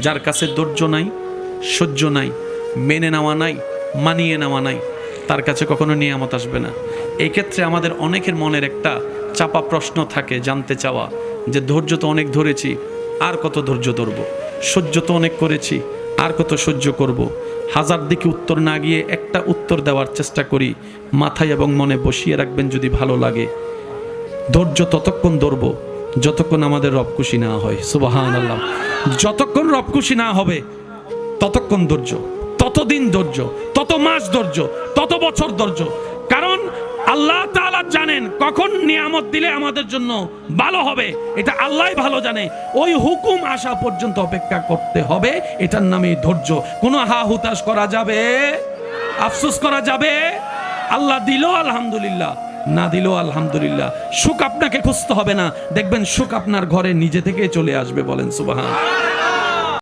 যার কাছে ধৈর্য নাই, সহ্য নাই, মেনে নেওয়া নাই, মানিয়ে নেওয়া নাই, তার কাছে কখনো নিয়ামত আসবে না। এই ক্ষেত্রে আমাদের অনেকের মনের একটা চাপা প্রশ্ন থাকে, জানতে চাওয়া যে ধৈর্য তো অনেক ধরেছি, আর কত ধৈর্য ধরব, সহ্য তো অনেক করেছি, আর কত সহ্য করব। হাজার দিকে উত্তর না গিয়ে একটা উত্তর দেওয়ার চেষ্টা করি, মাথায় এবং মনে বসিয়ে রাখবেন যদি ভালো লাগে। ধৈর্য ততক্ষণ ধরব যতক্ষণ আমাদের রব খুশি না হয়। সুবহানাল্লাহ। যতক্ষণ রব খুশি না হবে ততক্ষণ ধৈর্য, ততদিন ধৈর্য, তত মাস ধৈর্য, তত বছর ধৈর্য। কারণ আল্লাহ তাআলা জানেন কখন নিয়ামত দিলে আমাদের জন্য ভালো হবে, এটা আল্লাহই ভালো জানে। ওই হুকুম আসা পর্যন্ত অপেক্ষা করতে হবে, এটার নামে ধৈর্য। কোনো হা হুতাশ করা যাবে, আফসোস করা যাবে? আল্লাহ দিল আলহামদুলিল্লাহ, না দিল আলহামদুলিল্লাহ। সুখ আপনাকে খুঁজতে হবে না, দেখবেন সুখ আপনার ঘরে নিজে থেকে চলে আসবে। বলেন সুবহান।